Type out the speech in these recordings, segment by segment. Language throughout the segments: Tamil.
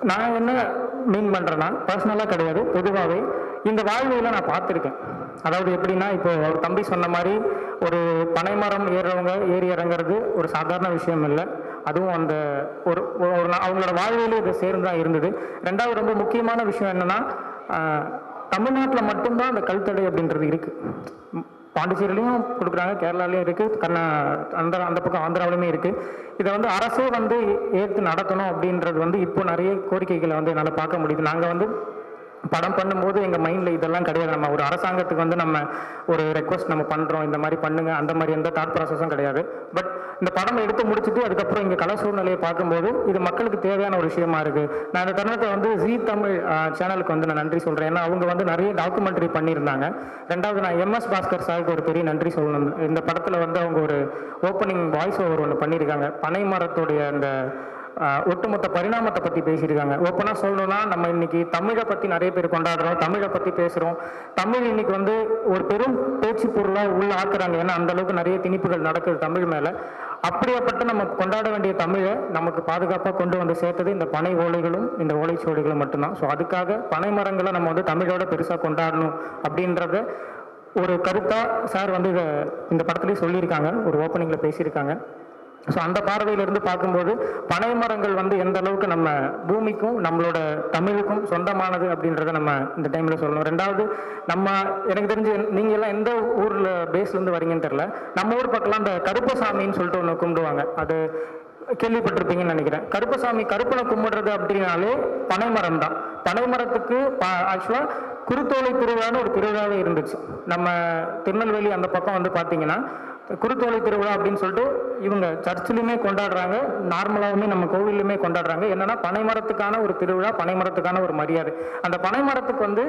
நான் என்ன மீன் பண்ணுறேன்னா பர்சனலாக கிடையாது, பொதுவாகவே இந்த வாழ்வியலை நான் பார்த்துருக்கேன். அதாவது எப்படின்னா, இப்போ அவர் தம்பி சொன்ன மாதிரி ஒரு பனைமரம் ஏறுறவங்க ஏறி இறங்குறது ஒரு சாதாரண விஷயம் இல்லை. அதுவும் அந்த ஒரு அவங்களோட வாழ்வியலே இது சேர்ந்து தான் இருந்தது. ரெண்டாவது ரொம்ப முக்கியமான விஷயம் என்னென்னா, தமிழ்நாட்டில் மட்டும்தான் அந்த கல்தடை அப்படின்றது இருக்குது. பாண்டிச்சேரியிலையும் கொடுக்குறாங்க, கேரளாலையும் இருக்குது, அந்த பக்கம் ஆந்திராவிலுமே இருக்குது. இதை வந்து அரசே வந்து ஏற்று நடத்தணும் அப்படின்றது வந்து இப்போ நிறைய கோரிக்கைகளை வந்து என்னால் பார்க்க முடியுது. நாங்கள் வந்து படம் பண்ணும்போது எங்கள் மைண்டில் இதெல்லாம் கிடையாது. நம்ம ஒரு அரசாங்கத்துக்கு வந்து நம்ம ஒரு ரெக்வஸ்ட் நம்ம பண்ணுறோம், இந்த மாதிரி பண்ணுங்க, அந்த மாதிரி எந்த தாட் ப்ராசஸும் கிடையாது. பட் இந்த படம் எடுத்து முடிச்சுட்டு அதுக்கப்புறம் இங்கே கலை சூழ்நிலையை பார்க்கும்போது இது மக்களுக்கு தேவையான ஒரு விஷயமா இருக்குது. நான் இந்த தருணத்தை வந்து ஜீ தமிழ் சேனலுக்கு வந்து நான் நன்றி சொல்கிறேன். ஏன்னா அவங்க வந்து நிறைய டாக்குமெண்ட்ரி பண்ணியிருந்தாங்க. ரெண்டாவது நான் எம்எஸ் பாஸ்கர் சாருக்கு ஒரு பெரிய நன்றி சொல்லணும். இந்த படத்தில் வந்து அவங்க ஒரு ஓப்பனிங் வாய்ஸ் ஓவர் ஒன்று பண்ணியிருக்காங்க. பனை மரத்துடைய அந்த ஒட்டுமொத்த பரிணாமத்தை பற்றி பேசியிருக்காங்க. ஓப்பனாக சொல்லணும்னா, நம்ம இன்னைக்கு தமிழை பற்றி நிறைய பேர் கொண்டாடுறோம், தமிழை பற்றி பேசுகிறோம். தமிழ் இன்னைக்கு வந்து ஒரு பெரும் பேச்சு பொருளாக உள்ள ஆக்குறாங்க. ஏன்னா அந்த அளவுக்கு நிறைய திணிப்புகள் நடக்குது தமிழ் மேலே. அப்படியாப்பட்ட நம்ம கொண்டாட வேண்டிய தமிழை நமக்கு பாதுகாப்பாக கொண்டு வந்து சேர்த்தது இந்த பனை ஓலைகளும் இந்த ஓலைச்சுவடிகளும் மட்டும்தான். ஸோ அதுக்காக பனை மரங்களை நம்ம வந்து தமிழோட பெருசாக கொண்டாடணும் அப்படின்றத ஒரு கருத்தாக சார் வந்து இந்த படத்துலேயே சொல்லியிருக்காங்க, ஒரு ஓப்பனிங்கில் பேசியிருக்காங்க. ஸோ அந்த பார்வையிலிருந்து பார்க்கும்போது பனை மரங்கள் வந்து எந்த அளவுக்கு நம்ம பூமிக்கும் நம்மளோட தமிழுக்கும் சொந்தமானது அப்படின்றத நம்ம இந்த டைமில் சொல்லணும். ரெண்டாவது, எனக்கு தெரிஞ்சு நீங்கள் எல்லாம் எந்த ஊரில் பேஸ்லேருந்து வரீங்கன்னு தெரில, நம்ம ஊர் பக்கம்லாம் அந்த கருப்பசாமின்னு சொல்லிட்டு ஒன்று கும்பிடுவாங்க. அது கேள்விப்பட்டிருப்பீங்கன்னு நினைக்கிறேன். கருப்பசாமி, கருப்பனை கும்பிடுறது அப்படின்னாலே பனைமரம் தான். பனைமரத்துக்கு ஆக்சுவலாக குருத்தோலை திருவிழான்னு ஒரு திருவிழாவே இருந்துச்சு. நம்ம திருநெல்வேலி அந்த பக்கம் வந்து பார்த்தீங்கன்னா குருத்தோலை திருவிழா அப்படின்னு சொல்லிட்டு இவங்க சர்ச்சிலுமே கொண்டாடுறாங்க, நார்மலாகவுமே நம்ம கோவிலுமே கொண்டாடுறாங்க. என்னன்னா பனைமரத்துக்கான ஒரு திருவிழா, பனைமரத்துக்கான ஒரு மரியாதை. அந்த பனைமரத்துக்கு வந்து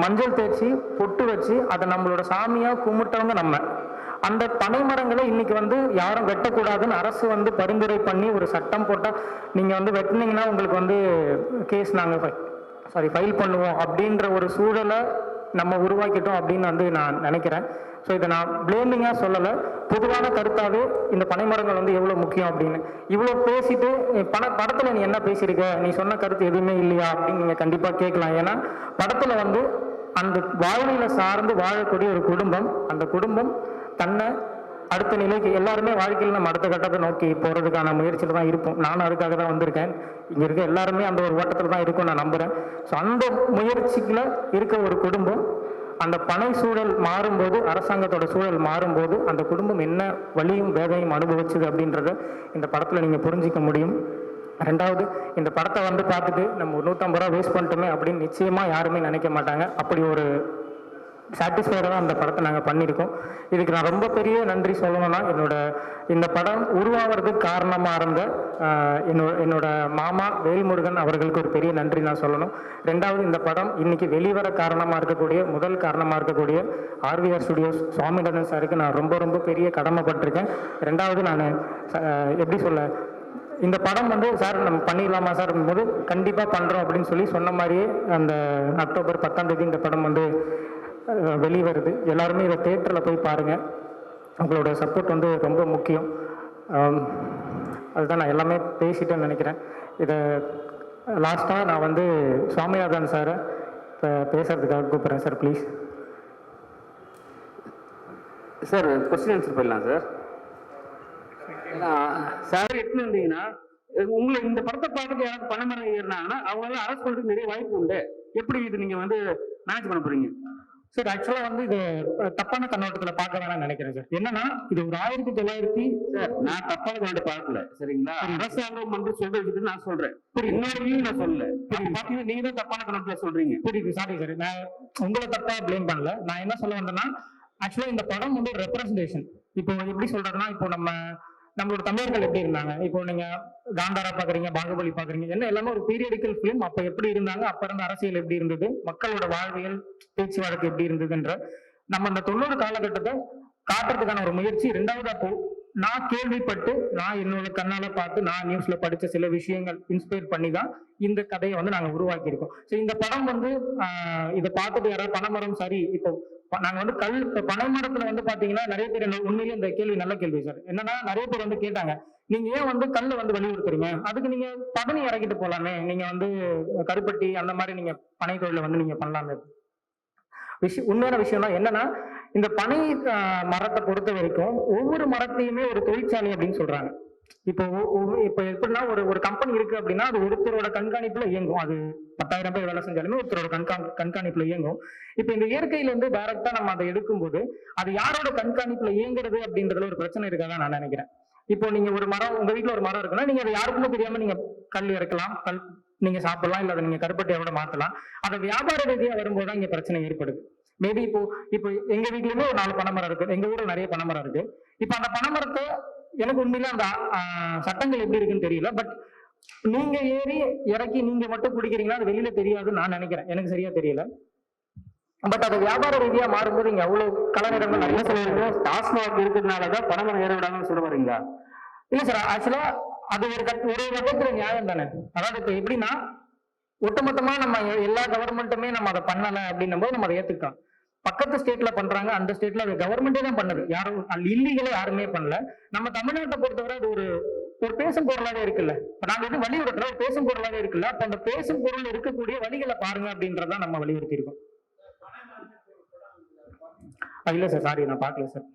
மஞ்சள் தேய்ச்சி பொட்டு வச்சு அதை நம்மளோட சாமியாக கும்பிட்டவங்க நம்ம. அந்த பனைமரங்களை இன்னைக்கு வந்து யாரும் வெட்டக்கூடாதுன்னு அரசு வந்து பரிந்துரை பண்ணி ஒரு சட்டம் போட்டால் நீங்கள் வந்து வெட்டினீங்கன்னா உங்களுக்கு வந்து கேஸ் நாங்கள் ஃபைல் பண்ணுவோம் அப்படின்ற ஒரு சூழலை நம்ம உருவாக்கிட்டோம் அப்படின்னு வந்து நான் நினைக்கிறேன். ஸோ இதை நான் பிளேமிங்காக சொல்லலை, பொதுவான கருத்தாகவே இந்த பனைமரங்கள் வந்து எவ்வளோ முக்கியம் அப்படின்னு. இவ்வளோ பேசிட்டு படத்தில் நீ என்ன பேசியிருக்க, நீ சொன்ன கருத்து எதுவுமே இல்லையா அப்படின்னு நீங்கள் கண்டிப்பாக கேட்கலாம். ஏன்னா படத்தில் வந்து அந்த வாழ்வியலை சார்ந்து வாழக்கூடிய ஒரு குடும்பம், அந்த குடும்பம் தன்னை அடுத்த நிலைக்கு எல்லாருமே வாழ்க்கையில் நம்ம அடுத்த கட்டத்தை நோக்கி போகிறதுக்கான முயற்சியில் தான் இருப்போம். நானும் அதுக்காக தான் வந்திருக்கேன். இங்கே இருக்க எல்லாருமே அந்த ஒரு ஓட்டத்தில் தான் இருக்கும் நான் நம்புகிறேன். ஸோ அந்த முயற்சிக்குள்ள இருக்க ஒரு குடும்பம் அந்த பனை சூழல் மாறும்போது, அரசாங்கத்தோட சூழல் மாறும்போது அந்த குடும்பம் என்ன வலியும் வேதையும் அனுபவிச்சுது அப்படின்றத இந்த படத்தில் நீங்கள் புரிஞ்சிக்க முடியும். ரெண்டாவது, இந்த படத்தை வந்து பார்த்துட்டு நம்ம 150 ரூபா வேஸ்ட் பண்ணிட்டோமே அப்படின்னு நிச்சயமாக யாருமே நினைக்க மாட்டாங்க. அப்படி ஒரு சாட்டிஸ்ஃபைடாக அந்த படத்தை நாங்கள் பண்ணியிருக்கோம். இதுக்கு நான் ரொம்ப பெரிய நன்றி சொல்லணும்னா, இந்த படம் உருவாகிறதுக்கு காரணமாக இருந்த என்னோட மாமா வேல்முருகன் அவர்களுக்கு ஒரு பெரிய நன்றி நான் சொல்லணும். ரெண்டாவது, இந்த படம் இன்னைக்கு வெளிவர முதல் காரணமாக இருக்கக்கூடிய ஆர்விஆர் ஸ்டுடியோஸ் சுவாமிநாதன் சாருக்கு நான் ரொம்ப ரொம்ப பெரிய கடமைப்பட்டிருக்கேன். ரெண்டாவது, நான் எப்படி சொல்ல, இந்த படம் வந்து சார் நம்ம பண்ணிடலாமா சார் போது கண்டிப்பாக பண்ணுறோம் அப்படின்னு சொன்ன மாதிரியே அந்த அக்டோபர் 10ஆம் தேதி இந்த படம் வந்து வெளிவருது. எல்லாருமே இதை தியேட்டரில் போய் பாருங்கள். உங்களோட சப்போர்ட் வந்து ரொம்ப முக்கியம். அதுதான் நான் எல்லாமே பேசிட்டேன்னு நினைக்கிறேன். இதை லாஸ்ட்டாக நான் வந்து சுவாமிநாதன் சாரை பேசுறதுக்காக கூப்பிட்றேன். Sir please. Sir question answer பண்ணலாம் சார். சார் எட்டுன்னு இருந்தீங்கன்னா உங்களுக்கு இந்த படத்தை பார்த்துட்டு யாராவது பணமரம் ஏறினாங்கன்னா அவங்களால அரசு பண்ணுறதுக்கு நிறைய வாய்ப்பு உண்டு. எப்படி இது நீங்கள் வந்து மேனேஜ் பண்ண போறீங்க? சார் ஆக்சுவலாக வந்து இது தப்பான கண்ணோட்டத்தில் பார்க்க வேணாம்னு நினைக்கிறேன் சார். என்னன்னா, இது ஒரு 1900 சார் நான் தப்பான கண்ணோட்ட பார்க்கல, சரிங்களா? அரசாங்கம் வந்து சொல்றது நான் சொல்றேன், இன்னொரு நான் சொல்லல. பாத்தீங்கன்னா நீங்க தான் தப்பான கண்ணோட்டத்துல சொல்றீங்க. புரியுது, சாரி சார், நான் உங்களை தப்பா பிளேம் பண்ணல. நான் என்ன சொல்ல வந்தேன்னா, ஆக்சுவலாக இந்த படம் வந்து ஒரு ரெப்ரஸன்டேஷன். இப்போ எப்படி சொல்றதுன்னா, இப்போ நம்மளோட தமிழர்கள் எப்படி இருந்தாங்க, இப்போ நீங்க காந்தாரா பாக்குறீங்க, பாகுபலி பாக்குறீங்க, என்ன எல்லாமே ஒரு பீரியடிக்கல் பிலிம். அப்ப எப்படி இருந்தாங்க, அப்ப இருந்த அரசியல் எப்படி இருந்தது, மக்களோட வாழ்வியல் பேச்சு வழக்கு எப்படி இருந்ததுன்ற நம்ம அந்த 90 காலகட்டத்தை காட்டுறதுக்கான ஒரு முயற்சி. ரெண்டாவது, அப்போ நான் கேள்விப்பட்டு நான் என்னோட கண்ணால பார்த்து நான் நியூஸ்ல படிச்ச சில விஷயங்கள் இன்ஸ்பயர் பண்ணி தான் இந்த கதையை வந்து நாங்க உருவாக்கியிருக்கோம். ஸோ இந்த படம் வந்து இதை பார்த்துட்டு யாராவது பனைமரம் சரி இப்போ நாங்க வந்து இப்போ பனைமரத்துல வந்து பாத்தீங்கன்னா நிறைய பேர் உண்மையிலேயே இந்த கேள்வி நல்ல கேள்வி சார். என்னன்னா நிறைய பேர் வந்து கேட்டாங்க, நீங்க ஏன் வந்து கல்லை வந்து வலியுறுத்துறீங்க, அதுக்கு நீங்க பதனி இறக்கிட்டு போலாமே, நீங்க வந்து கருப்பட்டி அந்த மாதிரி நீங்க பனை தொழில வந்து நீங்க பண்ணலாமே. உண்மையான விஷயம் தான் என்னன்னா, இந்த பனை மரத்தை பொறுத்த வரைக்கும் ஒவ்வொரு மரத்தையுமே ஒரு தொழிற்சாலை அப்படின்னு சொல்றாங்க. இப்போ இப்போ எப்படின்னா ஒரு கம்பெனி இருக்கு அப்படின்னா அது ஒருத்தரோட கண்காணிப்புல இயங்கும். அது 10,000 பேர் வேலை செஞ்சாலுமே ஒருத்தரோட கண்காணிப்புல இயங்கும். இப்போ இந்த இயற்கையில இருந்து டைரக்டா நம்ம அதை எடுக்கும்போது அது யாரோட கண்காணிப்புல இயங்குறது அப்படின்றதுல ஒரு பிரச்சனை இருக்காதான் நான் நினைக்கிறேன். இப்போ நீங்க ஒரு மரம் உங்க வீட்டுல ஒரு மரம் இருக்குன்னா நீங்க அதை யாருக்குமே தெரியாம நீங்க கல் இறக்கலாம், நீங்க சாப்பிடலாம், இல்ல அதை நீங்க கருப்பட்டியோட மாத்தலாம். அதை வியாபார ரீதியா வரும்போது தான் இங்க பிரச்சனை ஏற்படுது. மேபி இப்போ எங்க வீட்லயுமே ஒரு 4 பனைமரம் இருக்கு, எங்க ஊர்ல நிறைய பனைமரம் இருக்கு. இப்ப அந்த பனைமரத்தை எனக்கு உண்மையில அந்த சட்டங்கள் எப்படி இருக்குன்னு தெரியல. பட் நீங்க ஏறி இறக்கி நீங்க மட்டும் பிடிக்கிறீங்களா அது வெளியில தெரியாதுன்னு நான் நினைக்கிறேன், எனக்கு சரியா தெரியல. பட் அது வியாபார ரீதியா மாறும்போது இங்க அவ்வளவு கலநிறங்கள் நிறைய சொல்லுவாங்க. டாஸ்மாக் இருக்கிறதுனாலதான் பனைமரம் ஏற விடாமன்னு சொல்ல வரீங்களா? இல்ல சார், ஆக்சுவலா அது ஒரு விதத்துல நியாயம் தானே. அதாவது இப்ப எப்படின்னா ஒட்டுமொத்தமா நம்ம எல்லா கவர்மெண்ட்டுமே நம்ம அதை பண்ணல அப்படின்னும் போது நம்ம அதை ஏத்துக்கலாம். பக்கத்து ஸ்டேட்ல பண்றாங்க, அந்த ஸ்டேட்ல அது கவர்மெண்டே தான் பண்ணுது, யாரும் இல்லீகலா யாருமே பண்ணல. நம்ம தமிழ்நாட்டை பொறுத்தவரை அது ஒரு பேசும் பொருளாவே இருக்குல்ல. இப்ப நாங்க வந்து வலியுறுத்துற ஒரு பேசும் பொருளாவே இருக்குல்ல. அப்ப அந்த பேசும் பொருள் இருக்கக்கூடிய வழிகளை பாருங்க அப்படின்றதான் நம்ம வலியுறுத்தி இருக்கோம். இல்ல சார், சாரி நான் பார்க்கல சார்.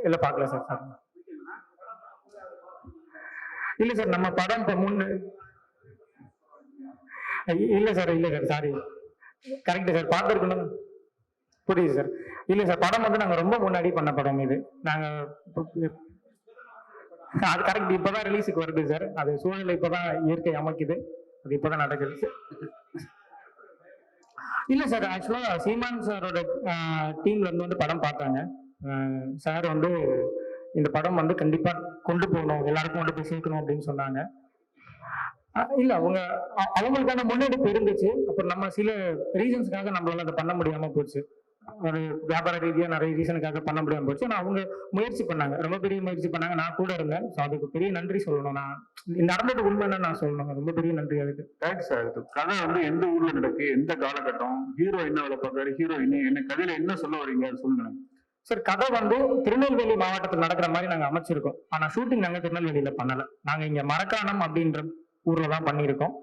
இல்ல பார்க்கல சார். சார் இல்ல சார், நம்ம படம் இல்ல சார், இல்ல சார், சாரி. கரெக்ட் சார், பார்த்துருக்கணும். புரியுது சார். இல்ல சார், படம் வந்து நாங்க ரொம்ப முன்னாடி பண்ண படம் இது. நாங்க அது கரெக்ட், இப்பதான் ரிலீஸுக்கு வருது சார். அது சூழ்நிலை இப்பதான் இயற்கை அமைக்குது, அது இப்பதான் நடக்குது. இல்ல சார், ஆக்சுவலா சீமான் சாரோட டீம்ல இருந்து வந்து படம் பார்த்தாங்க. சார் வந்து இந்த படம் வந்து கண்டிப்பா கொண்டு போகணும், எல்லாருக்கும் கொண்டு போய் சேர்க்கணும் அப்படின்னு சொன்னாங்க. இல்ல அவங்களுக்கான முன்னெடுப்பு இருந்துச்சு. அப்புறம் நம்ம சில ரீசன்ஸ்க்காக நம்மளால அதை பண்ண முடியாம போச்சு. ஒரு வியாபார ரீதியா நிறைய ரீசனுக்காக பண்ண முடியாம போச்சு. ஆனா அவங்க முயற்சி பண்ணாங்க, ரொம்ப பெரிய முயற்சி பண்ணாங்க. நான் கூட இருந்தேன். ஸோ அதுக்கு பெரிய நன்றி சொல்லணும். நான் நடந்தது உண்மைன்னு நான் சொல்லணும், ரொம்ப பெரிய நன்றி அதுக்கு. Correct sir. கதை வந்து எந்த ஊர்ல நடக்கு, எந்த காலகட்டம், ஹீரோ என்ன வேலை பார்க்காரு, ஹீரோயின் என்ன, கதையில என்ன சொல்ல வரீங்க சொல்லுங்க சார். கதை வந்து திருநெல்வேலி மாவட்டத்தில் நடக்கிற மாதிரி நாங்க அமைச்சிருக்கோம். ஆனா ஷூட்டிங் நாங்க திருநெல்வேலியில பண்ணல, நாங்க இங்க மரக்காணம் அப்படின்ற ஊர்ல தான் பண்ணியிருக்கோம்.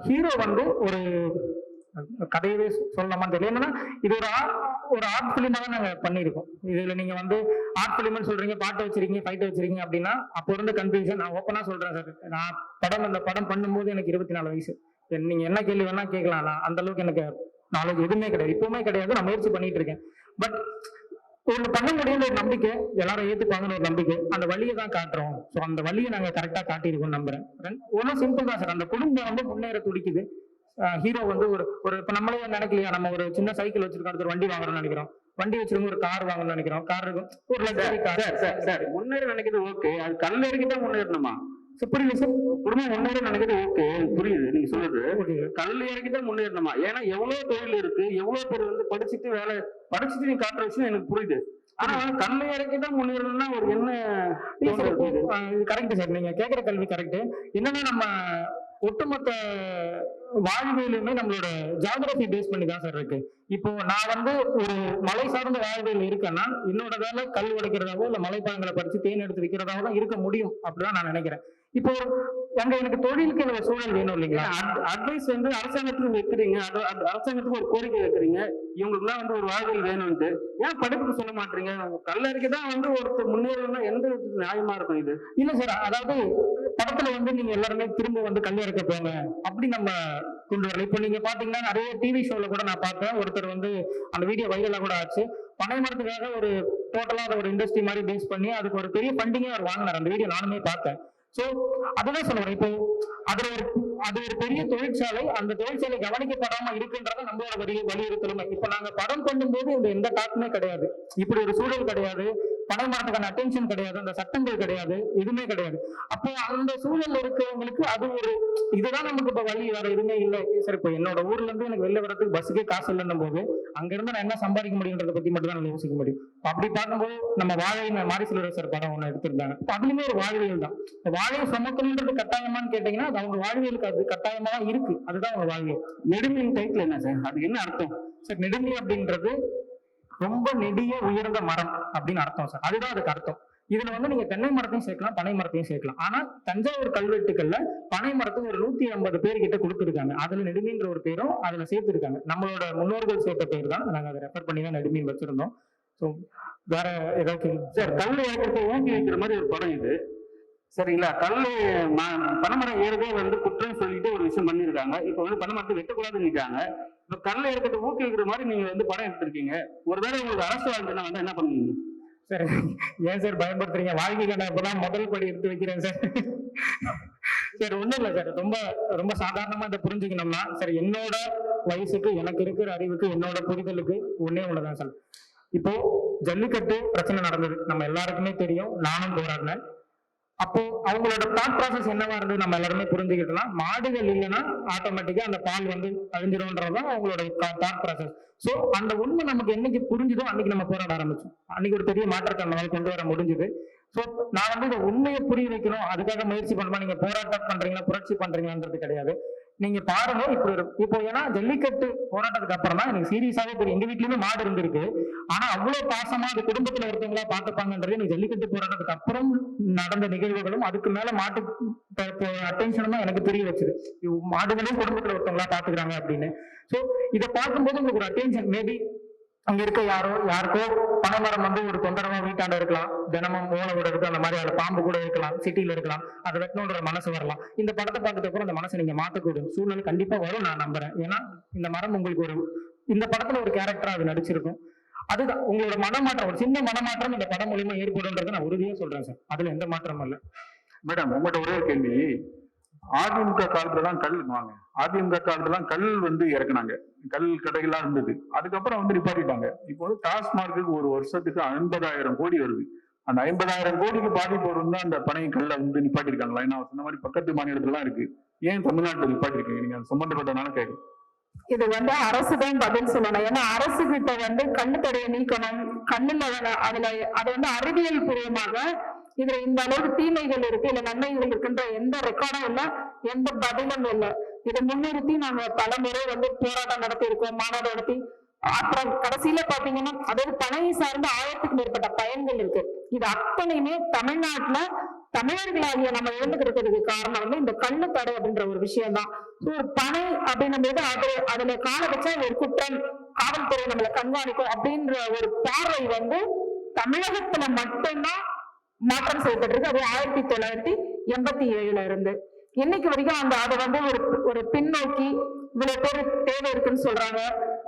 ஹீரோ வந்து ஒரு கதையவே சொல்லலாமான்னு தெரியல. என்னன்னா இது ஒரு ஆர்ட் பிலிமா தான் நாங்க பண்ணியிருக்கோம். இதுல நீங்க வந்து ஆர்ட் பிலிம்னு சொல்றீங்க, பாட்டு வச்சிருக்கீங்க, ஃபைட் வச்சிருக்கீங்க அப்படின்னா அப்போ இருந்த கன்ஃபியூஷன். நான் ஓப்பனா சொல்றேன் சார், நான் இந்த படம் பண்ணும்போது எனக்கு 24 வயசு. நீங்க என்ன கேள்வி வேணா கேட்கலாம், நான் அந்த அளவுக்கு எனக்கு நாலேஜ் எதுவுமே கிடையாது, இப்பவுமே கிடையாது. நான் முயற்சி பண்ணிட்டு இருக்கேன். பட் ஒண்ணு பண்ண முடியும்னு ஒரு நம்பிக்கை, எல்லாரும் ஏத்துப்பாங்கன்னு ஒரு நம்பிக்கை, அந்த வழியை தான் காட்டுறோம். ஸோ அந்த வழியை நாங்க கரெக்டா காட்டியிருக்கோம் நம்புறேன். ஒன்றும் சிம்பிள் தான் சார். அந்த குடும்பம் வந்து முன்னேற துடிக்குது. ஹீரோ வந்து ஒரு இப்ப நம்மளே நினைக்கலையா, நம்ம ஒரு சின்ன சைக்கிள் வச்சிருக்கோம், ஒரு வண்டி வாங்குறோம்னு நினைக்கிறோம், வண்டி வச்சிருக்கோம், ஒரு கார் வாங்கணும்னு நினைக்கிறோம், கார் இருக்கும், ஒரு லக்ஸரி கார். சார் முன்னேற நினைக்கிறது ஓகே, அது கல்ல இறக்கிதான் முன்னேறணுமா? புரியுது சார், குடும்பம் முன்னேற நினைக்கிறது ஓகே, புரியுது நீங்க சொல்றது. கல் இறக்கிதான் முன்னேறணுமா? ஏன்னா எவ்வளவு தொழில் இருக்கு, எவ்வளவு பேர் வந்து படிச்சுட்டு நீ காட்டுற விஷயம் எனக்கு புரியுது. ஆனா கல்ல இறக்கிதான் முன்னேறணும்னா ஒரு என்ன? கரெக்ட் சார், நீங்க கேட்கிற கல்வி கரெக்ட். என்னன்னா நம்ம ஒட்டுமொத்த வாழ்வியலுமே நம்மளோட ஜியாகிரபி பேஸ் பண்ணி தான் சார் இருக்கு. இப்போ நான் வந்து ஒரு மலை சார்ந்த வாழ்வியல் இருக்கேன்னா என்னோட வேலை கல் உடைக்கிறதாவோ இல்ல மலைப்பழங்களை பறிச்சு தேன் எடுத்து விற்கிறதாவோ தான் இருக்க முடியும் அப்படிதான் நான் நினைக்கிறேன். இப்போ எனக்கு தொழிலுக்கு ஒரு சூழல் வேணும் இல்லைங்களா? அட்வைஸ் வந்து அரசாங்கத்துக்கு வைக்கிறீங்க, அரசாங்கத்துக்கு ஒரு கோரிக்கை வைக்கிறீங்க, இவங்களுக்கு எல்லாம் வந்து ஒரு வாழ்வியல் வேணும்ட்டு. ஏன் படிப்புக்கு சொல்ல மாட்டீங்க? கல்லறிக்கை தான் வந்து ஒருத்தர் முன்னேறணும்னா எந்த நியாயமா இருக்கும் இது? இல்ல சார், அதாவது படத்துல வந்து நீங்க எல்லாருமே திரும்ப வந்து கல் இறக்க போங்க அப்படி நம்ம கொண்டு வரல. இப்போ நீங்க பாத்தீங்கன்னா நிறைய டிவி ஷோல கூட நான் பார்த்தேன், ஒருத்தர் வந்து அந்த வீடியோ வைரலா கூட ஆச்சு. பனை மரத்துக்காக ஒரு டோட்டலா அதை ஒரு இண்டஸ்ட்ரி மாதிரி பேஸ் பண்ணி அதுக்கு ஒரு பெரிய ஃபண்டிங்கே அவர் வாங்கினார். அந்த வீடியோ நானுமே பார்த்தேன். சோ அதுதான் சொல்றேன். இப்போ அது ஒரு பெரிய தொழிற்சாலை, அந்த தொழிற்சாலை கவனிக்கப்படாம இருக்குன்றத நம்மளோட வலியுறுத்தலுமே. இப்ப நாங்க படம் பண்ணும்போது இந்த எந்த டாக்குமே கிடையாது, இப்படி ஒரு சூழல் கிடையாது. பனை மரத்துக்கான அட்டென்ஷன் கிடையாது, அந்த சட்டங்கள் கிடையாது, எதுவுமே கிடையாது. அப்போ அந்த சூழல் இருக்கிறவங்களுக்கு அது ஒரு இதுதான் நமக்கு இப்ப வழி, வேற எதுவுமே இல்லை. சரி, இப்போ என்னோட ஊர்ல இருந்து எனக்கு வெளில வரதுக்கு பஸ்ஸுக்கே காசு இல்லைன்னும் போது அங்க இருந்து நான் என்ன சம்பாதிக்க முடியுன்றதை பத்தி மட்டும் தான் யோசிக்க முடியும். அப்படி பார்க்கும்போது நம்ம வாழை மாரி செல்வராசர் படம் ஒண்ணு எடுத்திருந்தாங்க. இப்போ அதுலயுமே ஒரு வாழ்வியல் தான். வாழையை சுமக்கணுன்றது கட்டாயமான்னு கேட்டீங்கன்னா அது அவங்க வாழ்வியலுக்கு அது கட்டாயமா இருக்கு. அதுதான் அவங்க வாழ்வியல். நெடுமையின் டைட்டில் என்ன சார், அது என்ன அர்த்தம்? சார், நெடுமை அப்படின்றது ரொம்ப நெடிய உயர்ந்த மரம் அப்படின்னு அர்த்தம் சார். அதுதான் அதுக்கு அர்த்தம். இதுல வந்து நீங்க தென்னை மரத்தையும் சேர்க்கலாம், பனை மரத்தையும் சேர்க்கலாம். ஆனா தஞ்சாவூர் கல்வெட்டுக்கள்ல பனை மரத்துக்கு ஒரு 150 பேர் கிட்ட கொடுத்துருக்காங்க. அதுல நெடுமின்ற ஒரு பேரும் அதுல சேர்த்திருக்காங்க. நம்மளோட முன்னோர்கள் சேர்த்த பேர் தான். நாங்க அதை ரெஃபர் பண்ணி தான் நெடுமின் வச்சிருந்தோம். ஸோ வேற ஏதாவது சார், கல் ஏற்கனவே ஊங்கி வைக்கிற மாதிரி ஒரு படம் இது, சரிங்களா? பனைமரம் ஏறதே வந்து குற்றம் சொல்லிட்டு ஒரு விஷயம் பண்ணிருக்காங்க. இப்ப வந்து பனைமரத்தை வெட்டக்கூடாதுன்னு நிற்காங்க. இப்ப கல்லை ஏற்கனவே ஊக்கி வைக்கிற மாதிரி நீங்க வந்து படம் எடுத்திருக்கீங்க. ஒருவேளை உங்களுக்கு அரசு வாழ்க்கைனா வந்து என்ன பண்ணுவீங்க? சார், ஏன் சார் பயன்படுத்துறீங்க? வாழ்க்கைக்கு நான் இப்பதான் முதல் படி எடுத்து வைக்கிறேன் சார். சார், ஒண்ணும் இல்லை சார். ரொம்ப ரொம்ப சாதாரணமா இதை புரிஞ்சுக்கணும்னா சார், என்னோட வயசுக்கு, எனக்கு இருக்கிற அறிவுக்கு, என்னோட புரிதலுக்கு ஒன்னே ஒண்ணுதான் சார். இப்போ ஜல்லிக்கட்டு பிரச்சனை நடந்தது, நம்ம எல்லாருக்குமே தெரியும். நானும் போராடினேன். அப்போ அவங்களோட தாட் ப்ராசஸ் என்னவா இருந்தது நம்ம எல்லாருமே புரிஞ்சுக்கிட்டோம்னா, மாடுகள் இல்லைன்னா ஆட்டோமேட்டிக்கா அந்த பால் வந்து அழிஞ்சிடும்ன்றதுதான் அவங்களோட தாட் ப்ராசஸ். சோ அந்த உண்மை நமக்கு என்னைக்கு புரிஞ்சுதோ அன்னைக்கு நம்ம போராட ஆரம்பிச்சோம். அன்னைக்கு ஒரு பெரிய மாற்றத்தை நம்மளால கொண்டு வர முடிஞ்சுது. சோ நான் வந்து இந்த உண்மையை புரிய வைக்கணும், அதுக்காக முயற்சி பண்ணுவேன். நீங்க போராட்டம் பண்றீங்களா, புரட்சி பண்றீங்களான்றது கிடையாது. நீங்க பாருங்க, இப்போ ஏன்னா ஜல்லிக்கட்டு போராட்டத்துக்கு அப்புறம் தான் எனக்கு சீரியஸாவே தெரியும். எங்க வீட்லயுமே மாடு இருந்திருக்கு. ஆனா அவ்வளவு பாசமா அது குடும்பத்துல ஒருத்தவங்களா பாத்துப்பாங்கன்றது எனக்கு ஜல்லிக்கட்டு போராட்டத்துக்கு அப்புறம் நடந்த நிகழ்வுகளும் அதுக்கு மேல மாட்டு அட்டென்ஷனும் தான் எனக்கு தெரிய வச்சது. மாடுகளையும் குடும்பத்துல ஒருத்தவங்களா பாத்துக்கிறாங்க அப்படின்னு. சோ இதை பார்க்கும்போது உங்களுக்கு ஒரு அட்டென்ஷன், மேபி அங்க இருக்க யாருக்கோ பனைமரம் வந்து ஒரு தொந்தரவா வீட்டாண்ட இருக்கலாம், தினமும் ஓலை கூட இருக்கு, அந்த மாதிரி அதுல பாம்பு கூட இருக்கலாம், சிட்டியில இருக்கலாம், அதை வெட்டணுன்ற மனசு வரலாம். இந்த படத்தை பார்த்துட்டு அப்புறம் அந்த மனசை நீங்க மாத்தக்கூடிய சூழ்நிலை கண்டிப்பா வரும், நான் நம்புறேன். ஏன்னா இந்த மரம் உங்களுக்கு இந்த படத்துல ஒரு கேரக்டரா அது நடிச்சிருக்கும். அதுதான் உங்களோட மனமாற்றம், ஒரு சின்ன மனமாற்றம் இந்த படம் மூலியமா ஏற்படும்ன்றதை நான் உறுதியா சொல்றேன் சார். அதுல எந்த மாற்றமும் இல்லை. மேடம், உங்கள்கிட்ட ஒரே ஒரு கேள்வி. அதிமுக காலத்துல தான் கல் வாங்க, அதிமுக காலத்துல தான் கல் வந்து இறக்குனாங்க, கல் கடைகளா இருந்தது. அதுக்கப்புறம் வந்து நிப்பாட்டிட்டாங்க. இப்போ வந்து டாஸ்மார்க்கு ஒரு வருஷத்துக்கு 50,000 கோடி வருது. அந்த 50,000 கோடிக்கு பாதிப்பு வரும் தான் அந்த பனை கல்லை வந்து நிப்பாட்டிருக்காங்களா? ஏன்னா சொன்ன மாதிரி பக்கத்து மாநிலத்துல இருக்கு, ஏன் தமிழ்நாட்டில் நிப்பாட்டிருக்கீங்க? நீங்க அது சம்பந்தப்பட்டனால கேட்கும். இது வந்து அரசு தான் பதில் சொல்லணும். ஏன்னா அரசு கிட்ட வந்து கண்ணு தடையை நீக்கணும், கண்ணுல அதுல அது வந்து அறிவியல் பூர்வமாக இதுல இந்த அளவுக்கு தீமைகள் இருக்கு, இல்ல நன்மைகள் இருக்குன்ற எந்த ரெக்கார்டும் இல்ல, எந்த பதிலும் இல்லை. இதை முன்னிறுத்தி நாங்க பல முறை வந்து போராட்டம் நடத்தி இருக்கோம், மாநாடு நடத்தி. அப்புறம் கடைசியில பாத்தீங்கன்னா அதாவது பனையை சார்ந்த 1000க்கும் மேற்பட்ட பயன்கள் இருக்கு. இது அத்தனையுமே தமிழ்நாட்டுல தமிழர்களாகிய நம்ம இழந்துக்கிறதுக்கு காரணம் வந்து இந்த கண்ணு தடை அப்படின்ற ஒரு விஷயம் தான். பனை அப்படின்னும் போது அதுல கால வச்சா ஒரு குற்றம், காவல்துறை நம்மளை கண்காணிக்கும் அப்படின்ற ஒரு பார்வை வந்து தமிழகத்துல மட்டும்தான் மாற்றம் செய்யப்பட்டிருக்கு. அது 1987 இருந்து இன்னைக்கு வரைக்கும் அதை வந்து ஒரு பின்னோக்கி இவ்வளவு பேர் தேவை இருக்குன்னு சொல்றாங்க.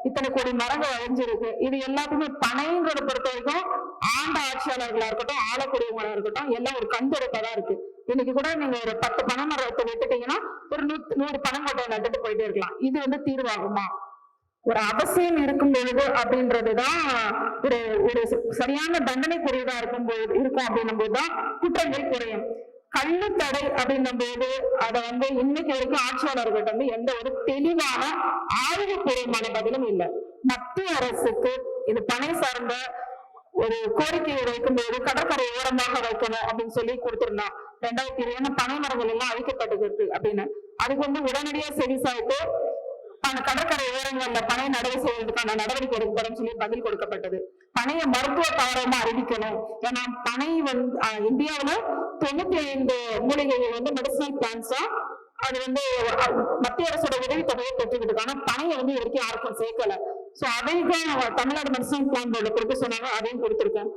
இத்தனை கோடி மரங்கள் அழிஞ்சிருக்கு. இது எல்லாத்துக்குமே பனைங்கிறத பொறுத்த வரைக்கும் ஆண்ட ஆட்சியாளர்களா இருக்கட்டும், ஆளக்கூடியவங்களா இருக்கட்டும், எல்லாம் ஒரு கண்துடைப்பதான் இருக்கு. இன்னைக்கு கூட நீங்க ஒரு 10 பனை மரத்தை விட்டுட்டீங்கன்னா ஒரு 100 பனைங்கொட்டையை நட்டுட்டு போயிட்டே இருக்கலாம். இது வந்து தீர்வாகுமா? ஒரு அவசியம் இருக்கும் பொழுது அப்படின்றதுதான் ஒரு சரியான தண்டனைக்குரியதா இருக்கும் அப்படின்னும் போதுதான் குற்றங்கள் குறையும். கண்ணு தடை அப்படின்னும் போது அதை வந்து இன்னைக்கு வரைக்கும் ஆட்சியாளர்கள் வந்து எந்த ஒரு தெளிவான ஆய்வுபூர்வமான பதிலும் இல்லை. மத்திய அரசுக்கு இது பனை சார்ந்த ஒரு கோரிக்கையை வைக்கும் போது கடற்கரை ஓரமாக வைக்கணும் அப்படின்னு சொல்லி கொடுத்திருந்தான். 2020 பனை மரங்கள் எல்லாம் அழிக்கப்பட்டிருக்கு அப்படின்னு. அதுக்கு வந்து உடனடியா செவிசாய்த்து கடற்கரை ஓரங்கள்ல பனை நடவு செய்வதற்கான நடவடிக்கை எடுக்கப்படும் சொல்லி பதில் கொடுக்கப்பட்டது. பனையை மருத்துவ தாவரமா அறிவிக்கணும். ஏன்னா பனை வந்து இந்தியாவில 95 மூலிகைகள் வந்து மெடிசனல் பிளான்ஸா அது வந்து மத்திய அரசோட உதவித்தொகையை பெற்றுக்கிட்டு, ஆனா பனையை வந்து வரைக்கும் யாருக்கும் சேர்க்கல. சோ அதையும் தமிழ்நாடு மெடிசனல் பிளான் போர்டு கொடுக்க சொன்னாங்க, அதையும் கொடுத்திருக்கோம்.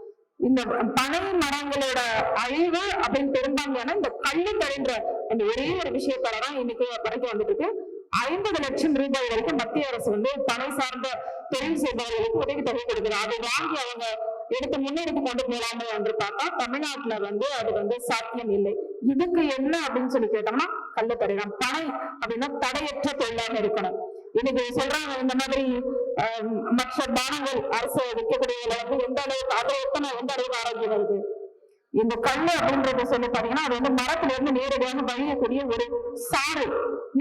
இந்த பனை மரங்களோட அழிவு அப்படின்னு பெரும்பான்மையான இந்த கள்ளு தடைன்ற அந்த ஒரே ஒரு விஷயத்தாலதான் இன்னைக்கு வரைக்கும் வந்துட்டு இருக்கு. 50 லட்சம் ரூபாய் வரைக்கும் மத்திய அரசு வந்து பனை சார்ந்த தொழில் செய்பவர்களுக்கு உதவி தொகை கொடுக்குறாங்க. அதை வாங்கி அவங்க எடுத்து முன்னெடுத்து கொண்டு போலாமே என்று பார்த்தா தமிழ்நாட்டுல வந்து அது வந்து சாத்தியம் இல்லை. இதுக்கு என்ன அப்படின்னு சொல்லி கேட்டோம்னா கள்ளு தடை தான். பனை அப்படின்னா தடையற்ற தொழிலாக இருக்கணும். இன்னைக்கு சொல்றாங்க இந்த மாதிரி மற்ற பானங்கள் அரசு விற்கக்கூடியதுல வந்து எந்த அளவுக்கு அதை எந்த அளவுக்கு ஆரோக்கியம் வருது. இந்த கல்லு அப்படின்றத சொல்லி பாத்தீங்கன்னா அது வந்து மரத்துல இருந்து நேரடியாக வழியக்கூடிய ஒரு சாறு,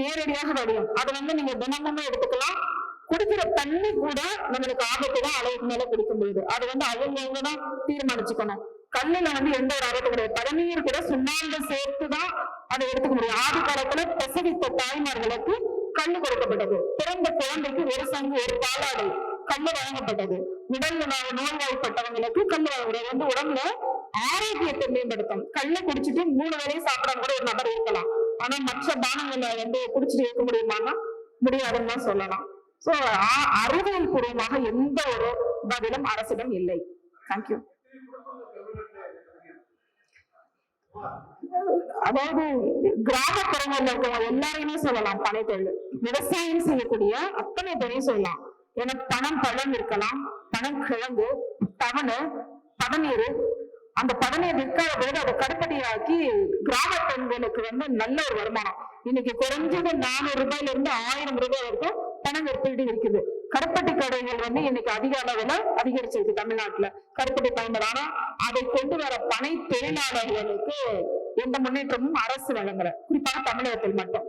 நேரடியாக வழியும். அது வந்து நீங்க தினமுமே எடுத்துக்கலாம். குடிக்கிற தண்ணி கூட நம்மளுக்கு ஆபத்து தான் அளவுக்கு மேல குடிக்க முடியுது. அது வந்து அவங்கவுங்கதான் தீர்மானிச்சுக்கணும். கல்லுல வந்து எந்த ஒரு ஆபத்து கிடையாது. பதநீர் கூட சுண்ணாம்பு சேர்த்துதான் அதை எடுத்துக்க முடியும். ஆதி காலத்துல பிரசவித்த தாய்மார்களுக்கு கல்லு கொடுக்கப்பட்டது. பிறந்த குழந்தைக்கு ஒரு சங்கு ஒரு பாலாடை கல்லு வழங்கப்பட்டது. உடல்ல நோய்வாய்ப்பட்டவங்களுக்கு கல்லு வழங்குறது வந்து உடம்புல ஆரோக்கியத்தை மேம்படுத்தும். கல்லை குடிச்சிட்டு 3 வேளையும் சாப்பிடாம கூட ஒரு நபர் இருக்கலாம். ஆனா மற்ற பானங்களை வந்து குடிச்சிட்டு இருக்க முடியுமான்னா முடியாதுன்னு தான் சொல்லலாம். சோ அறிவியல் பூர்வமாக எந்த ஒரு பதிலும் அரசிடம் இல்லை. தேங்க்யூ. அதாவது கிராமப்புறங்கள்ல இருக்கவங்க எல்லாரையுமே சொல்லலாம். பனை தொழில் விவசாயம் செய்யக்கூடிய அத்தனை பேரையும் சொல்லலாம். ஏன்னா பனம் பழம் இருக்கலாம், பனம் கிழங்கு, தவணு, பதநீர். அந்த பதநீர் விற்காத போது அதை கருப்பட்டியாக்கி கிராம பெண்களுக்கு வந்து நல்ல ஒரு வருமானம். இன்னைக்கு குறைஞ்சது 400 ரூபாயில இருந்து 1000 ரூபாய் வரைக்கும் பணம் விற்பீடு இருக்குது. கருப்பட்டி கடைகள் வந்து இன்னைக்கு அதிக அளவுல அதிகரிச்சிருக்கு தமிழ்நாட்டுல கருப்பட்டி பயன்படும். ஆனா அதை கொண்டு வர பனை தொழிலாளர்களுக்கு எந்த முன்னேற்றமும் அரசு வழங்கல, குறிப்பாக தமிழகத்தில் மட்டும்.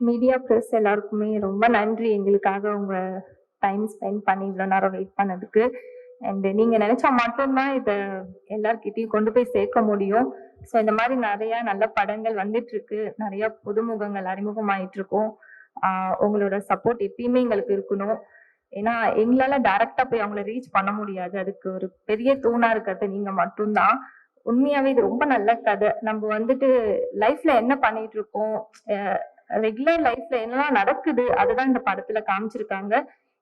மீடியா பிரஸ் எல்லாருக்குமே ரொம்ப நன்றி. எங்களுக்காக உங்க டைம் ஸ்பெண்ட் பண்ணி இவ்வளவு நேரம் வெயிட் பண்ணதுக்கு. அண்ட் நீங்க நினைச்சா மட்டும்தான் இதை எல்லார்கிட்டையும் கொண்டு போய் சேர்க்க முடியும். ஸோ இந்த மாதிரி நிறைய நல்ல படங்கள் வந்துட்டு இருக்கு, நிறைய புதுமுகங்கள் அறிமுகமாயிட்டு இருக்கும். உங்களோட சப்போர்ட் எப்பயுமே எங்களுக்கு இருக்கணும். ஏன்னா எங்களால டைரக்டா போய் அவங்கள ரீச் பண்ண முடியாது. அதுக்கு ஒரு பெரிய தூணா இருக்கிறது நீங்க மட்டும்தான். உண்மையாவே இது ரொம்ப நல்ல கதை. நம்ம வந்துட்டு லைஃப்ல என்ன பண்ணிட்டு இருக்கோம், ரெகுலர் லைஃப்ல என்னெல்லாம் நடக்குது அதுதான் இந்த படத்துல காமிச்சிருக்காங்க.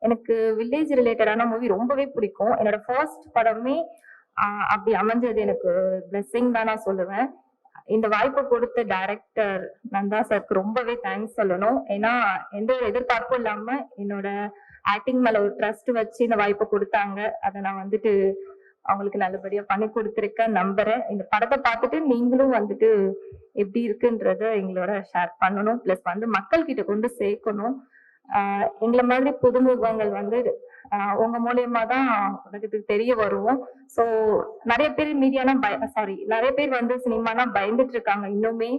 எனக்கு வில்லேஜ் ரிலேட்டடான மூவி ரொம்பவே பிடிக்கும். என்னோட ஃபர்ஸ்ட் படமே அப்படி அமைஞ்சது எனக்கு பிளெஸிங் தான் நான் சொல்லுவேன். இந்த வாய்ப்பை கொடுத்த டைரக்டர் நந்தா சாருக்கு ரொம்பவே தேங்க்ஸ் சொல்லணும். ஏன்னா எந்த ஒரு எதிர்பார்ப்பும் இல்லாம என்னோட ஆக்டிங் மேல ஒரு ட்ரஸ்ட் வச்சு இந்த வாய்ப்பை கொடுத்தாங்க. அதை நான் வந்துட்டு அவங்களுக்கு நல்லபடியா பண்ணி கொடுத்துருக்கேன் நம்புறேன். இந்த படத்தை பார்த்துட்டு நீங்களும் வந்துட்டு எப்படி இருக்குன்றத எங்களோட ஷேர் பண்ணணும். பிளஸ் வந்து மக்கள் கிட்ட கொண்டு சேர்க்கணும். எங்களை மாதிரி புதுமுகங்கள் வந்து உங்க மூலியமா தான் உலகத்துக்கு தெரிய வருவோம். ஸோ நிறைய பேர் மீடியானா நிறைய பேர் வந்து சினிமானா பயந்துட்டு இருக்காங்க இன்னுமே.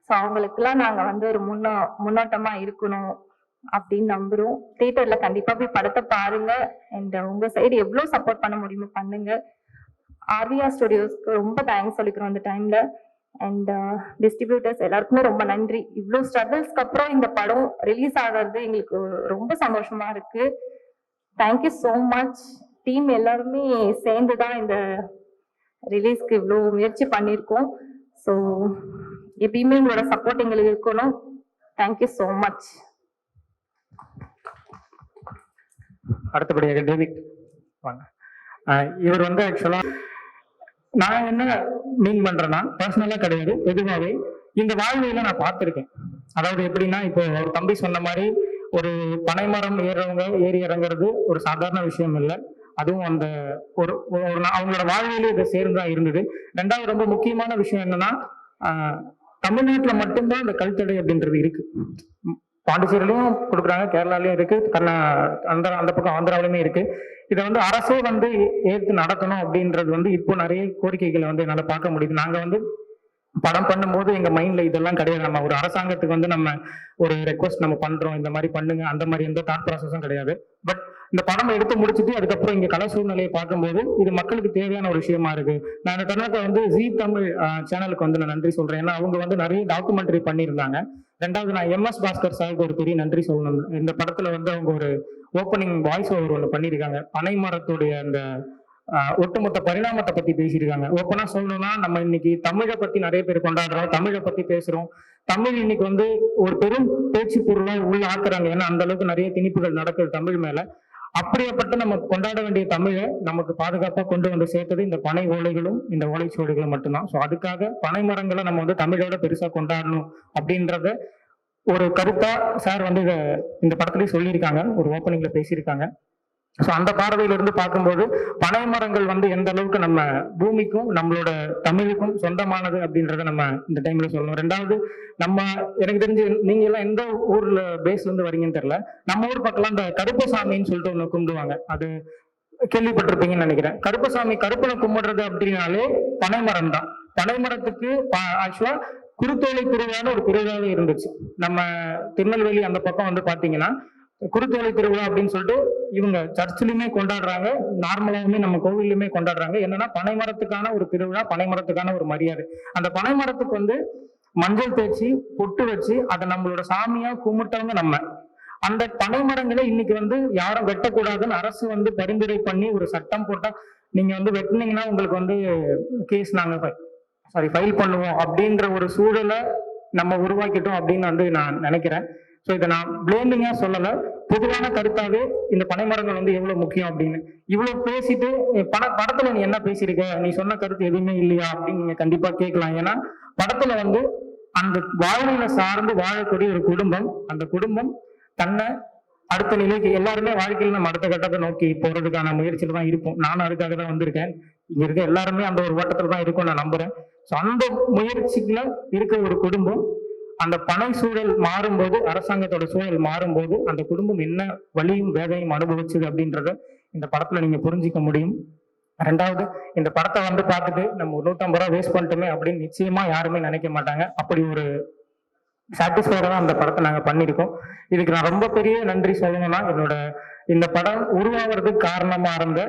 ஸோ அவங்களுக்குலாம் நாங்க வந்து ஒரு முன்னோட்டமா இருக்கணும் அப்படின்னு நம்புறோம். தியேட்டர்ல கண்டிப்பா போய் படத்தை பாருங்க. அண்ட் உங்க சைடு எவ்வளவு சப்போர்ட் பண்ண முடியுமோ பண்ணுங்க. ஆர்விஆர் ஸ்டுடியோஸ்க்கு ரொம்ப தேங்க்ஸ் சொல்லிக்கிறோம் அந்த டைம்ல. அண்ட் டிஸ்ட்ரிபியூட்டர்ஸ் எல்லாருக்குமே ரொம்ப நன்றி. இவ்வளவு ஸ்ட்ரகிள்ஸ்க்கு அப்புறம் இந்த படம் ரிலீஸ் ஆகிறது எங்களுக்கு ரொம்ப சந்தோஷமா இருக்கு. Thank you so much. டீம் எல்லாருமே சேர்ந்துதான் இந்த ரிலீஸ்க்கு இவ்வளோ முயற்சி பண்ணியிருக்கோம். ஸோ எப்பயுமே உங்களோட சப்போர்ட் எங்களுக்கு இருக்கணும். Thank you so much. அடுத்தபடியாக டேவிட் வாங்க. இவர் வந்து ஆக்சுவலா நான் என்ன மீன் பண்றேன்னா பர்சனலா கிடையாது, பொதுவாகவே இந்த வாழ்வியல நான் பார்த்துருக்கேன். அதாவது எப்படின்னா, இப்போ ஒரு தம்பி சொன்ன மாதிரி ஒரு பனைமரம் ஏறி இறங்குறது ஒரு சாதாரண விஷயம் இல்லை. அதுவும் அந்த ஒரு அவங்களோட வாழ்வியலே இதை சேர்ந்துதான் இருந்தது. ரெண்டாவது ரொம்ப முக்கியமான விஷயம் என்னன்னா, தமிழ்நாட்டுல மட்டும்தான் இந்த கல்தடை அப்படின்றது இருக்கு. பாண்டிச்சேரியிலையும் கொடுக்குறாங்க, கேரளாலையும் இருக்கு, அந்த பக்கம் ஆந்திராவிலுமே இருக்கு. இதை வந்து அரசே வந்து ஏற்று நடத்தணும் அப்படின்றது வந்து இப்போ நிறைய கோரிக்கைகளை வந்து என்னால் பார்க்க முடியுது. நாங்கள் வந்து படம் பண்ணும்போது எங்க மைண்ட்ல இதெல்லாம் கிடையாது. நம்ம ஒரு அரசாங்கத்துக்கு வந்து நம்ம ஒரு ரெக்வஸ்ட் நம்ம பண்றோம், இந்த மாதிரி பண்ணுங்க, அந்த மாதிரி எந்த தாட் ப்ராசஸும் கிடையாது. பட் இந்த படம் எடுத்து முடிச்சுட்டு அதுக்கப்புறம் இங்க கலை சூழ்நிலையை பார்க்கும்போது இது மக்களுக்கு தேவையான ஒரு விஷயமா இருக்கு. நான் இந்த தருணத்தை வந்து ஜீ தமிழ் சேனலுக்கு வந்து நான் நன்றி சொல்றேன். ஏன்னா அவங்க வந்து நிறைய டாக்குமெண்ட்ரி பண்ணியிருந்தாங்க. ரெண்டாவது நான் MS பாஸ்கர் சாருக்கு ஒரு பெரிய நன்றி சொல்லணும். இந்த படத்துல வந்து அவங்க ஒரு ஓப்பனிங் வாய்ஸ் ஓவர் ஒன்று பண்ணியிருக்காங்க. பனை மரத்துடைய அந்த ஒட்டுமொத்த பரிணாமத்தை பத்தி பேசியிருக்காங்க. ஓப்பனா சொல்லணும்னா, நம்ம இன்னைக்கு தமிழை பத்தி நிறைய பேர் கொண்டாடுறோம், தமிழை பத்தி பேசுறோம். தமிழ் இன்னைக்கு வந்து ஒரு பெரும் பேச்சு பொருளா உள்ள ஆக்குறாங்க. ஏன்னா அந்த அளவுக்கு நிறைய திணிப்புகள் நடக்குது தமிழ் மேல. அப்படியேப்பட்ட நம்ம கொண்டாட வேண்டிய தமிழை நமக்கு பாதுகாப்பா கொண்டு வந்து சேர்த்தது இந்த பனை ஓலைகளும் இந்த ஓலைச்சுவடிகளும் மட்டும்தான். ஸோ அதுக்காக பனை மரங்களை நம்ம வந்து தமிழோட பெருசா கொண்டாடணும் அப்படின்றத ஒரு கருத்தா சார் வந்து இந்த படத்துலயும் சொல்லியிருக்காங்க, ஒரு ஓப்பனிங்ல பேசியிருக்காங்க. ஸோ அந்த பார்வையிலிருந்து பார்க்கும்போது பனை மரங்கள் வந்து எந்த அளவுக்கு நம்ம பூமிக்கும் நம்மளோட தமிழுக்கும் சொந்தமானது அப்படின்றத நம்ம இந்த டைம்ல சொல்லணும். ரெண்டாவது, நம்ம எனக்கு தெரிஞ்சு நீங்க எல்லாம் எந்த ஊர்ல பேஸ்ல இருந்து வரீங்கன்னு தெரியல, நம்ம ஊர் பக்கம்லாம் இந்த கருப்பசாமின்னு சொல்லிட்டு ஒண்ணு கும்பிடுவாங்க. அது கேள்விப்பட்டிருப்பீங்கன்னு நினைக்கிறேன். கருப்பசாமி கருப்பனை கும்பிடுறது அப்படின்னாலே பனைமரம் தான். பனைமரத்துக்கு ஆக்சுவலா குருத்தோலை திருவிழான்னு ஒரு திருவிழாவே இருந்துச்சு. நம்ம திருநெல்வேலி அந்த பக்கம் வந்து பாத்தீங்கன்னா குருத்தோலை திருவிழா அப்படின்னு சொல்லிட்டு இவங்க சர்ச்சிலுமே கொண்டாடுறாங்க, நார்மலாவுமே நம்ம கோவிலுமே கொண்டாடுறாங்க. என்னன்னா பனைமரத்துக்கான ஒரு திருவிழா, பனைமரத்துக்கான ஒரு மரியாதை. அந்த பனைமரத்துக்கு வந்து மஞ்சள் தேய்ச்சி பொட்டு வச்சு அதை நம்மளோட சாமியா கும்பிட்டவங்க நம்ம. அந்த பனைமரங்களை இன்னைக்கு வந்து யாரும் வெட்டக்கூடாதுன்னு அரசு வந்து பரிந்துரை பண்ணி ஒரு சட்டம் போட்டா, நீங்க வந்து வெட்டினீங்கன்னா உங்களுக்கு வந்து கேஸ் நாங்க ஃபைல் பண்ணுவோம் அப்படின்ற ஒரு சூழலை நம்ம உருவாக்கிட்டோம் அப்படின்னு வந்து நான் நினைக்கிறேன். ஸோ இதை நான் பிளேமிங்கா சொல்லல, பொதுவான கருத்தாவே இந்த பனைமரங்கள் வந்து எவ்வளவு முக்கியம் அப்படின்னு. இவ்வளவு பேசிட்டு படத்துல நீ என்ன பேசியிருக்க, நீ சொன்ன கருத்து எதுவுமே இல்லையா அப்படின்னு நீங்க கண்டிப்பா கேட்கலாம். ஏன்னா படத்துல வந்து அந்த வாழ்வியலை சார்ந்து வாழக்கூடிய ஒரு குடும்பம், அந்த குடும்பம் தன்னை அடுத்த நிலைக்கு எல்லாருமே வாழ்க்கையில் நம்ம அடுத்த கட்டத்தை நோக்கி போறதுக்கான முயற்சியில தான் இருப்போம். நானும் அதுக்காக தான் வந்திருக்கேன். இங்க இருக்க எல்லாருமே அந்த ஒரு ஓட்டத்துல தான் இருக்கும் நான் நம்புறேன். ஸோ அந்த முயற்சிக்குள்ள இருக்க ஒரு குடும்பம் அந்த பனை சூழல் மாறும்போது, அரசாங்கத்தோட சூழல் மாறும்போது அந்த குடும்பம் என்ன வலியும் வேதையும் அனுபவிச்சது அப்படின்றத இந்த படத்துல நீங்க புரிஞ்சிக்க முடியும். ரெண்டாவது, இந்த படத்தை வந்து பார்த்துட்டு நம்ம 150 ரூபா வேஸ்ட் பண்ணிட்டோமே அப்படின்னு நிச்சயமா யாருமே நினைக்க மாட்டாங்க. அப்படி ஒரு சாட்டிஸ்ஃபைடா தான் அந்த படத்தை நாங்க பண்ணியிருக்கோம். இதுக்கு நான் ரொம்ப பெரிய நன்றி சொல்லணும்னா, இந்த படம் உருவாகிறதுக்கு காரணமா இருந்த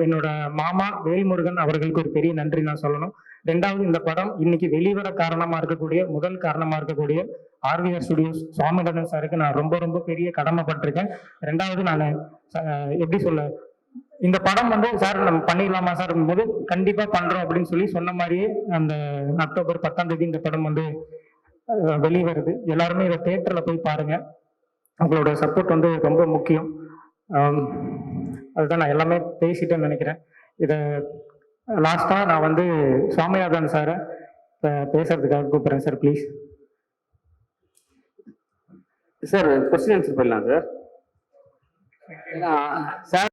என்னோட மாமா வேல்முருகன் அவர்களுக்கு ஒரு பெரிய நன்றி நான் சொல்லணும். ரெண்டாவது, இந்த படம் இன்னைக்கு வெளிவர காரணமா இருக்கக்கூடிய முதல் காரணமா இருக்கக்கூடிய ஆர்விஆர் ஸ்டுடியோஸ் சுவாமிநாதன் சாருக்கு நான் ரொம்ப ரொம்ப பெரிய கடமைப்பட்டிருக்கேன். ரெண்டாவது, நான் எப்படி சொல்ல, இந்த படம் வந்து சார் நம்ம பண்ணிடலாமா சார் போது கண்டிப்பா பண்றோம் அப்படின்னு சொல்லி சொன்ன மாதிரியே அந்த அக்டோபர் 10ஆம் தேதி இந்த படம் வந்து வெளிவருது. எல்லாருமே இதை தியேட்டர்ல போய் பாருங்க. உங்களோட சப்போர்ட் வந்து ரொம்ப முக்கியம். அதுதான் நான் எல்லாமே பேசிட்டேன்னு நினைக்கிறேன். இதை லாஸ்டா நான் வந்து சுவாமிநாதன் சாரை பேசுறதுக்காக கூப்பிடுறேன் sir, please. Sir question answer பண்ணலாம் சார். சார்